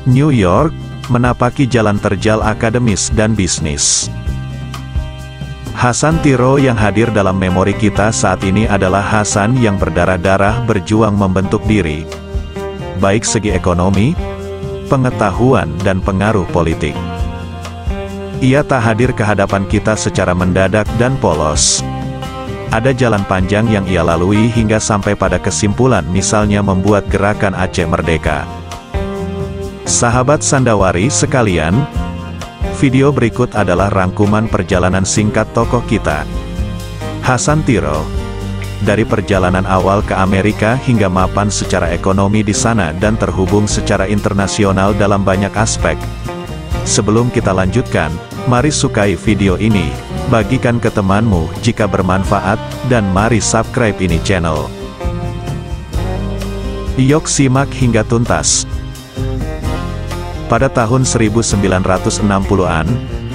New York, menapaki jalan terjal akademis dan bisnis. Hasan Tiro yang hadir dalam memori kita saat ini adalah Hasan yang berdarah-darah berjuang membentuk diri, baik segi ekonomi, pengetahuan dan pengaruh politik. Ia tak hadir ke hadapan kita secara mendadak dan polos. Ada jalan panjang yang ia lalui hingga sampai pada kesimpulan, misalnya membuat gerakan Aceh Merdeka. Sahabat Sandawari sekalian, video berikut adalah rangkuman perjalanan singkat tokoh kita, Hasan Tiro. Dari perjalanan awal ke Amerika hingga mapan secara ekonomi di sana dan terhubung secara internasional dalam banyak aspek. Sebelum kita lanjutkan, mari sukai video ini, bagikan ke temanmu jika bermanfaat, dan mari subscribe ini channel. Yuk simak hingga tuntas. Pada tahun 1960-an,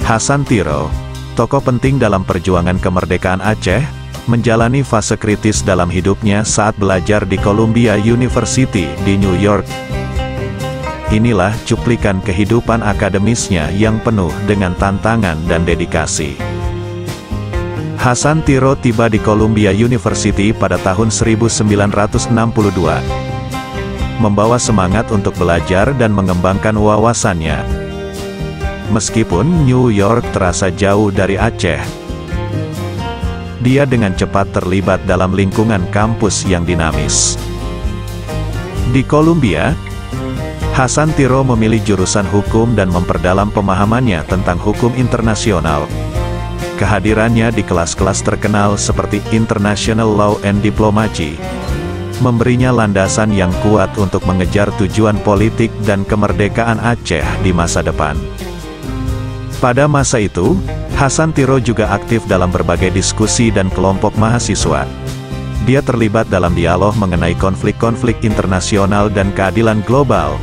Hasan Tiro, tokoh penting dalam perjuangan kemerdekaan Aceh, menjalani fase kritis dalam hidupnya saat belajar di Columbia University di New York. Inilah cuplikan kehidupan akademisnya yang penuh dengan tantangan dan dedikasi. Hasan Tiro tiba di Columbia University pada tahun 1962. Membawa semangat untuk belajar dan mengembangkan wawasannya. Meskipun New York terasa jauh dari Aceh, dia dengan cepat terlibat dalam lingkungan kampus yang dinamis. Di Columbia, Hasan Tiro memilih jurusan hukum dan memperdalam pemahamannya tentang hukum internasional. Kehadirannya di kelas-kelas terkenal seperti International Law and Diplomacy memberinya landasan yang kuat untuk mengejar tujuan politik dan kemerdekaan Aceh di masa depan. Pada masa itu, Hasan Tiro juga aktif dalam berbagai diskusi dan kelompok mahasiswa. Dia terlibat dalam dialog mengenai konflik-konflik internasional dan keadilan global,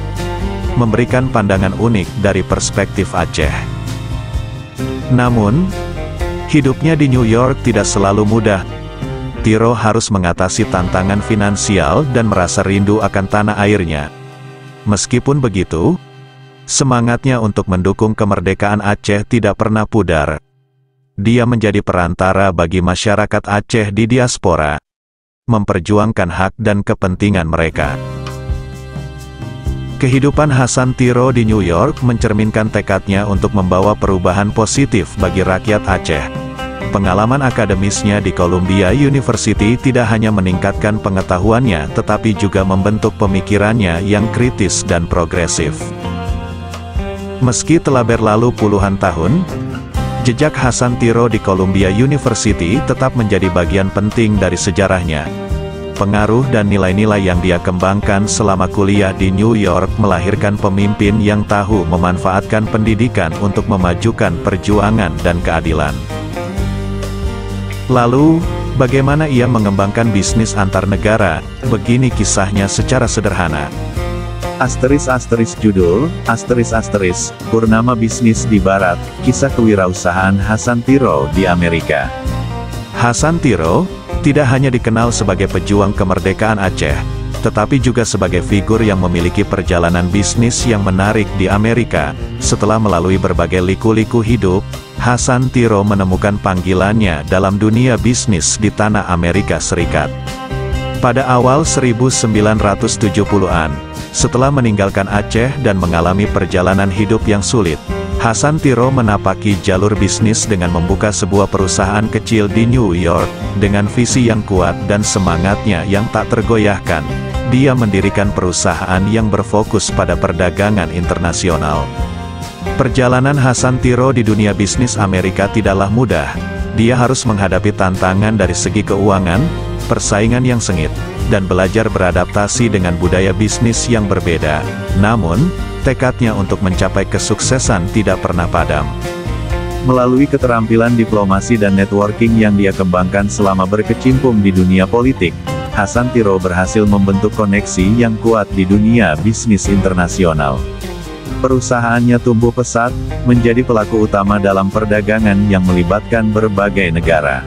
memberikan pandangan unik dari perspektif Aceh. Namun, hidupnya di New York tidak selalu mudah. Tiro harus mengatasi tantangan finansial dan merasa rindu akan tanah airnya. Meskipun begitu, semangatnya untuk mendukung kemerdekaan Aceh tidak pernah pudar. Dia menjadi perantara bagi masyarakat Aceh di diaspora, memperjuangkan hak dan kepentingan mereka. Kehidupan Hasan Tiro di New York mencerminkan tekadnya untuk membawa perubahan positif bagi rakyat Aceh. Pengalaman akademisnya di Columbia University tidak hanya meningkatkan pengetahuannya tetapi juga membentuk pemikirannya yang kritis dan progresif. Meski telah berlalu puluhan tahun, jejak Hasan Tiro di Columbia University tetap menjadi bagian penting dari sejarahnya. Pengaruh dan nilai-nilai yang dia kembangkan selama kuliah di New York melahirkan pemimpin yang tahu memanfaatkan pendidikan untuk memajukan perjuangan dan keadilan. Lalu, bagaimana ia mengembangkan bisnis antar negara? Begini kisahnya secara sederhana. Judul, Purnama Bisnis di Barat, Kisah Kewirausahaan Hasan Tiro di Amerika. Hasan Tiro tidak hanya dikenal sebagai pejuang kemerdekaan Aceh, tetapi juga sebagai figur yang memiliki perjalanan bisnis yang menarik di Amerika. Setelah melalui berbagai liku-liku hidup, Hasan Tiro menemukan panggilannya dalam dunia bisnis di tanah Amerika Serikat. Pada awal 1970-an, setelah meninggalkan Aceh dan mengalami perjalanan hidup yang sulit, Hasan Tiro menapaki jalur bisnis dengan membuka sebuah perusahaan kecil di New York. Dengan visi yang kuat dan semangatnya yang tak tergoyahkan, dia mendirikan perusahaan yang berfokus pada perdagangan internasional. Perjalanan Hasan Tiro di dunia bisnis Amerika tidaklah mudah. Dia harus menghadapi tantangan dari segi keuangan, persaingan yang sengit, dan belajar beradaptasi dengan budaya bisnis yang berbeda. Namun, tekadnya untuk mencapai kesuksesan tidak pernah padam. Melalui keterampilan diplomasi dan networking yang dia kembangkan selama berkecimpung di dunia politik, Hasan Tiro berhasil membentuk koneksi yang kuat di dunia bisnis internasional. Perusahaannya tumbuh pesat, menjadi pelaku utama dalam perdagangan yang melibatkan berbagai negara.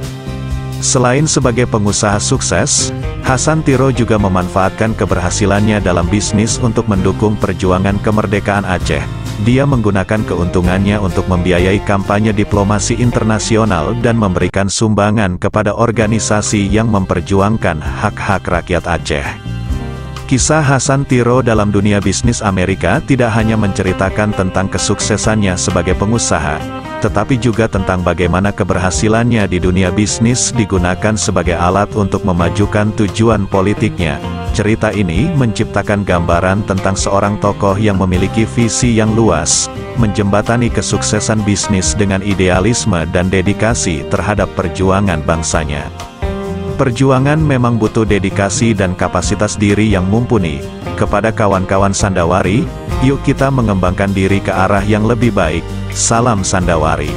Selain sebagai pengusaha sukses, Hasan Tiro juga memanfaatkan keberhasilannya dalam bisnis untuk mendukung perjuangan kemerdekaan Aceh. Dia menggunakan keuntungannya untuk membiayai kampanye diplomasi internasional dan memberikan sumbangan kepada organisasi yang memperjuangkan hak-hak rakyat Aceh. Kisah Hasan Tiro dalam dunia bisnis Amerika tidak hanya menceritakan tentang kesuksesannya sebagai pengusaha, tetapi juga tentang bagaimana keberhasilannya di dunia bisnis digunakan sebagai alat untuk memajukan tujuan politiknya. Cerita ini menciptakan gambaran tentang seorang tokoh yang memiliki visi yang luas, menjembatani kesuksesan bisnis dengan idealisme dan dedikasi terhadap perjuangan bangsanya. Perjuangan memang butuh dedikasi dan kapasitas diri yang mumpuni. Kepada kawan-kawan Sandawari, yuk kita mengembangkan diri ke arah yang lebih baik. Salam Sandawari.